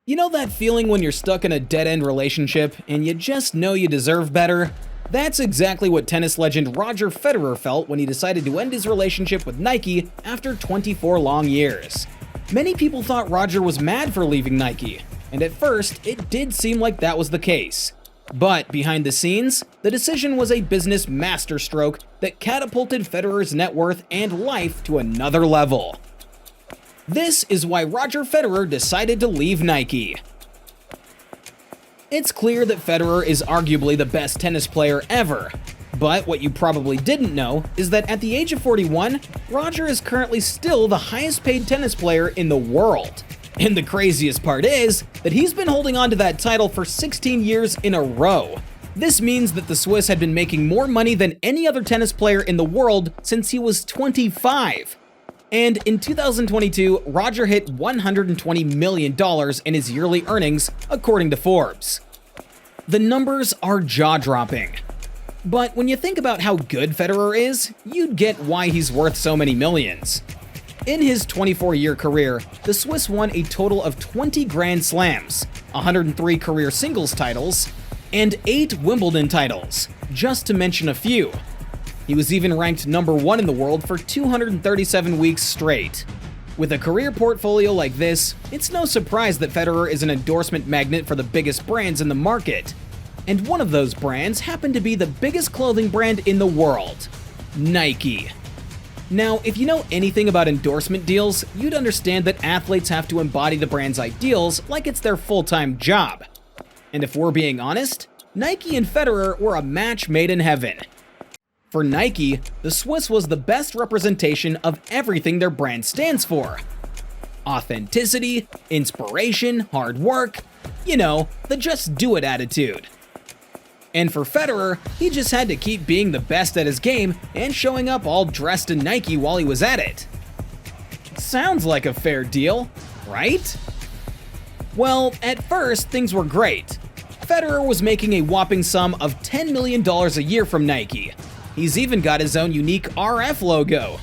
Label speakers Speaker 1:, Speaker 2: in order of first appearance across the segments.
Speaker 1: You know that feeling when you're stuck in a dead-end relationship and you just know you deserve better? That's exactly what tennis legend Roger Federer felt when he decided to end his relationship with Nike after 24 long years. Many people thought Roger was mad for leaving Nike, and at first, it did seem like that was the case. But behind the scenes, the decision was a business masterstroke that catapulted Federer's net worth and life to another level. This is why Roger Federer decided to leave Nike. It's clear that Federer is arguably the best tennis player ever, but what you probably didn't know is that at the age of 41, Roger is currently still the highest paid tennis player in the world. And the craziest part is that he's been holding on to that title for 16 years in a row. This means that the Swiss had been making more money than any other tennis player in the world since he was 25. And in 2022, Roger hit $120 million in his yearly earnings, according to Forbes. The numbers are jaw-dropping. But when you think about how good Federer is, you'd get why he's worth so many millions. In his 24-year career, the Swiss won a total of 20 Grand Slams, 103 career singles titles, and 8 Wimbledon titles, just to mention a few. He was even ranked number 1 in the world for 237 weeks straight. With a career portfolio like this, it's no surprise that Federer is an endorsement magnet for the biggest brands in the market. And one of those brands happened to be the biggest clothing brand in the world, Nike. Now, if you know anything about endorsement deals, you'd understand that athletes have to embody the brand's ideals like it's their full-time job. And if we're being honest, Nike and Federer were a match made in heaven. For Nike, the Swiss was the best representation of everything their brand stands for. Authenticity, inspiration, hard work, the just do it attitude. And for Federer, he just had to keep being the best at his game and showing up all dressed in Nike while he was at it. Sounds like a fair deal, right? Well, at first, things were great. Federer was making a whopping sum of $10 million a year from Nike. He's even got his own unique RF logo.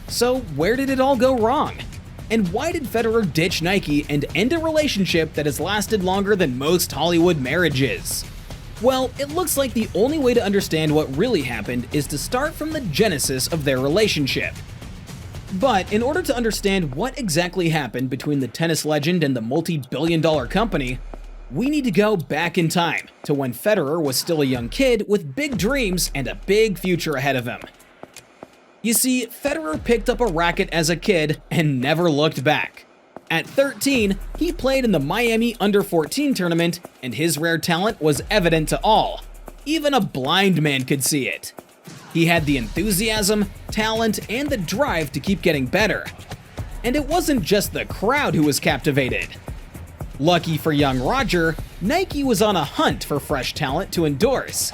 Speaker 1: So where did it all go wrong? And why did Federer ditch Nike and end a relationship that has lasted longer than most Hollywood marriages? Well, it looks like the only way to understand what really happened is to start from the genesis of their relationship. But in order to understand what exactly happened between the tennis legend and the multi-billion-dollar company, we need to go back in time to when Federer was still a young kid with big dreams and a big future ahead of him. You see, Federer picked up a racket as a kid and never looked back. At 13, he played in the Miami Under-14 tournament, and his rare talent was evident to all. Even a blind man could see it. He had the enthusiasm, talent, and the drive to keep getting better. And it wasn't just the crowd who was captivated. Lucky for young Roger, Nike was on a hunt for fresh talent to endorse.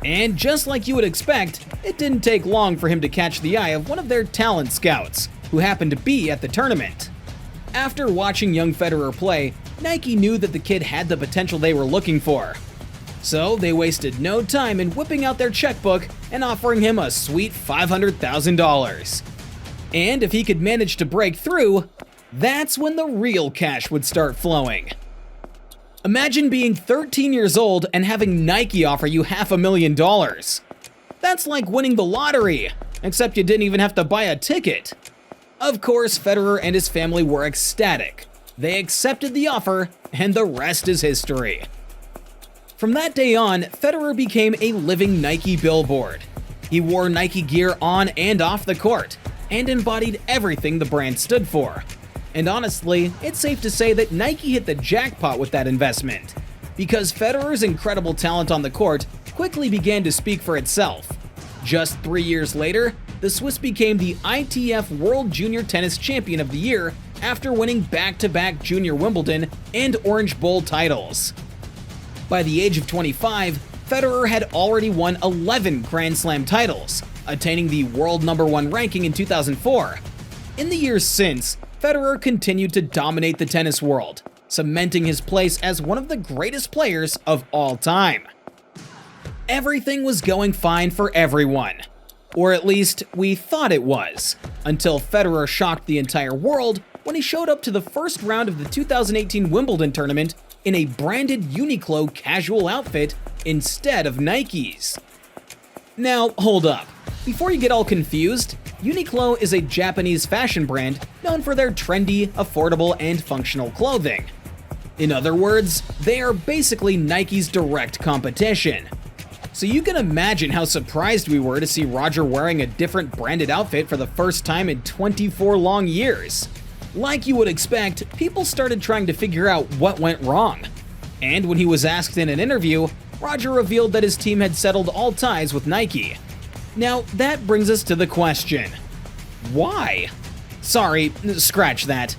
Speaker 1: And just like you would expect, it didn't take long for him to catch the eye of one of their talent scouts, who happened to be at the tournament. After watching young Federer play, Nike knew that the kid had the potential they were looking for. So they wasted no time in whipping out their checkbook and offering him a sweet $500,000. And if he could manage to break through, that's when the real cash would start flowing. Imagine being 13 years old and having Nike offer you $500,000. That's like winning the lottery, except you didn't even have to buy a ticket. Of course, Federer and his family were ecstatic. They accepted the offer, and the rest is history. From that day on, Federer became a living Nike billboard. He wore Nike gear on and off the court, and embodied everything the brand stood for. And honestly, it's safe to say that Nike hit the jackpot with that investment, because Federer's incredible talent on the court quickly began to speak for itself. Just 3 years later, the Swiss became the ITF World Junior Tennis Champion of the Year after winning back-to-back Junior Wimbledon and Orange Bowl titles. By the age of 25, Federer had already won 11 Grand Slam titles, attaining the world #1 ranking in 2004. In the years since, Federer continued to dominate the tennis world, cementing his place as one of the greatest players of all time. Everything was going fine for everyone. Or at least, we thought it was, until Federer shocked the entire world when he showed up to the first round of the 2018 Wimbledon tournament in a branded UNIQLO casual outfit instead of Nike's. Now, hold up. Before you get all confused, UNIQLO is a Japanese fashion brand known for their trendy, affordable, and functional clothing. In other words, they are basically Nike's direct competition. So you can imagine how surprised we were to see Roger wearing a different branded outfit for the first time in 24 long years. Like you would expect, people started trying to figure out what went wrong. And when he was asked in an interview, Roger revealed that his team had settled all ties with Nike. Now, that brings us to the question: why? Sorry, scratch that.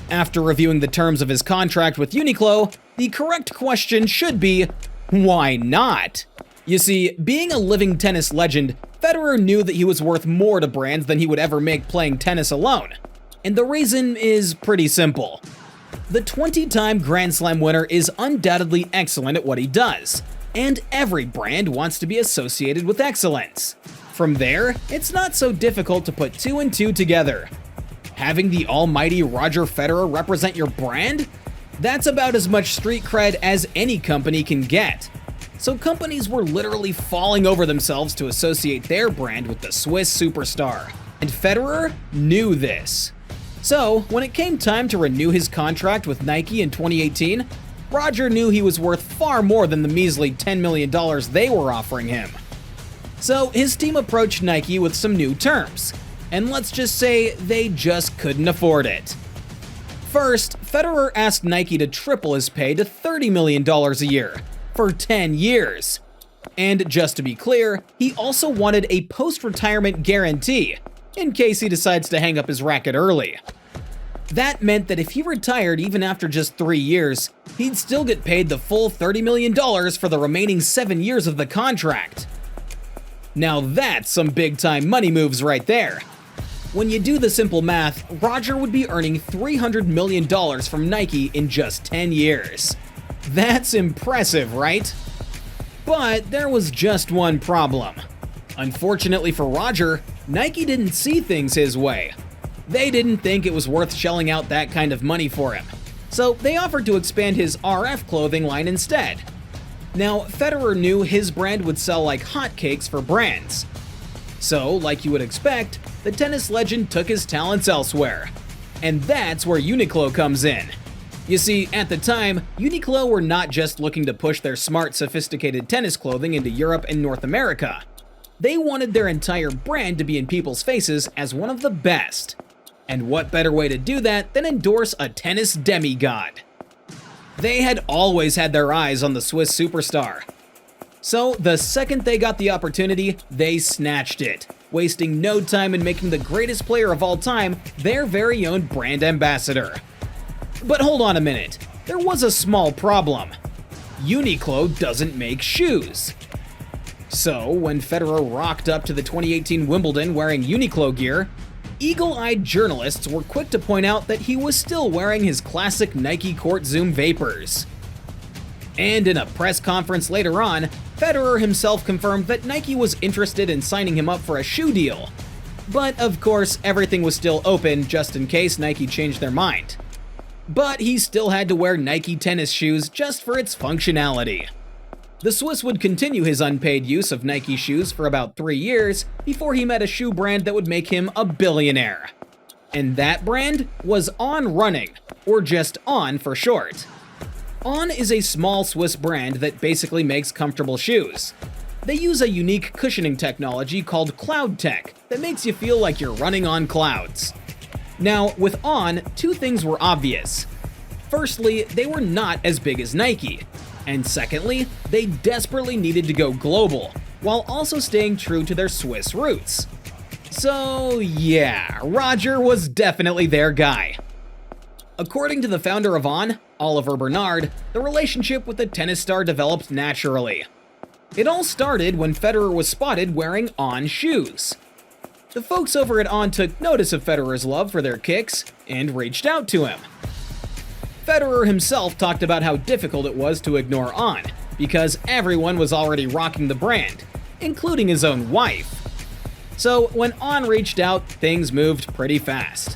Speaker 1: After reviewing the terms of his contract with UNIQLO, the correct question should be, why not? You see, being a living tennis legend, Federer knew that he was worth more to brands than he would ever make playing tennis alone. And the reason is pretty simple. The 20-time Grand Slam winner is undoubtedly excellent at what he does, and every brand wants to be associated with excellence. From there, it's not so difficult to put two and two together. Having the almighty Roger Federer represent your brand? That's about as much street cred as any company can get. So companies were literally falling over themselves to associate their brand with the Swiss superstar. And Federer knew this. So, when it came time to renew his contract with Nike in 2018, Roger knew he was worth far more than the measly $10 million they were offering him. So, his team approached Nike with some new terms. And let's just say they just couldn't afford it. First, Federer asked Nike to triple his pay to $30 million a year. For 10 years. And just to be clear, he also wanted a post-retirement guarantee, in case he decides to hang up his racket early. That meant that if he retired even after just 3 years, he'd still get paid the full $30 million for the remaining 7 years of the contract. Now that's some big-time money moves right there. When you do the simple math, Roger would be earning $300 million from Nike in just 10 years. That's impressive, right? But there was just one problem. Unfortunately for Roger, Nike didn't see things his way. They didn't think it was worth shelling out that kind of money for him, so they offered to expand his RF clothing line instead. Now, Federer knew his brand would sell like hotcakes for brands. So, like you would expect, the tennis legend took his talents elsewhere. And that's where UNIQLO comes in. You see, at the time, UNIQLO were not just looking to push their smart, sophisticated tennis clothing into Europe and North America. They wanted their entire brand to be in people's faces as one of the best. And what better way to do that than endorse a tennis demigod? They had always had their eyes on the Swiss superstar. So, the second they got the opportunity, they snatched it, wasting no time in making the greatest player of all time their very own brand ambassador. But hold on a minute, there was a small problem. UNIQLO doesn't make shoes. So, when Federer rocked up to the 2018 Wimbledon wearing UNIQLO gear, eagle-eyed journalists were quick to point out that he was still wearing his classic Nike Court Zoom Vapors. And in a press conference later on, Federer himself confirmed that Nike was interested in signing him up for a shoe deal. But of course, everything was still open just in case Nike changed their mind. But he still had to wear Nike tennis shoes just for its functionality. The Swiss would continue his unpaid use of Nike shoes for about 3 years before he met a shoe brand that would make him a billionaire. And that brand was On Running, or just On for short. On is a small Swiss brand that basically makes comfortable shoes. They use a unique cushioning technology called CLOUDTEC that makes you feel like you're running on clouds. Now, with On, two things were obvious. Firstly, they were not as big as Nike. And secondly, they desperately needed to go global, while also staying true to their Swiss roots. So yeah, Roger was definitely their guy. According to the founder of On, Oliver Bernard, the relationship with the tennis star developed naturally. It all started when Federer was spotted wearing On shoes. The folks over at On took notice of Federer's love for their kicks and reached out to him. Federer himself talked about how difficult it was to ignore On, because everyone was already rocking the brand, including his own wife. So when On reached out, things moved pretty fast.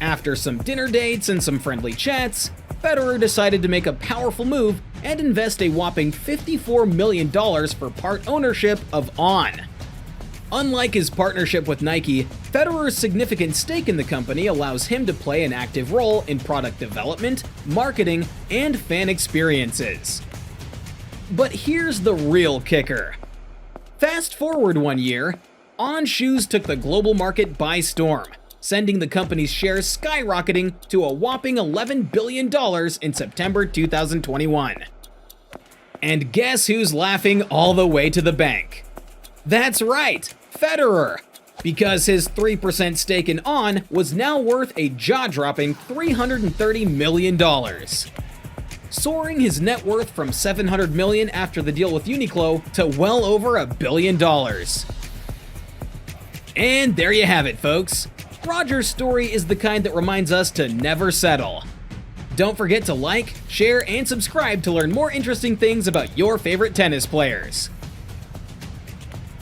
Speaker 1: After some dinner dates and some friendly chats, Federer decided to make a powerful move and invest a whopping $54 million for part ownership of On. Unlike his partnership with Nike, Federer's significant stake in the company allows him to play an active role in product development, marketing, and fan experiences. But here's the real kicker. Fast forward 1 year, On shoes took the global market by storm, sending the company's shares skyrocketing to a whopping $11 billion in September 2021. And guess who's laughing all the way to the bank? That's right, Federer, because his 3% stake in On was now worth a jaw-dropping $330 million. Soaring his net worth from $700 million after the deal with UNIQLO to well over $1 billion. And there you have it, folks. Roger's story is the kind that reminds us to never settle. Don't forget to like, share, and subscribe to learn more interesting things about your favorite tennis players.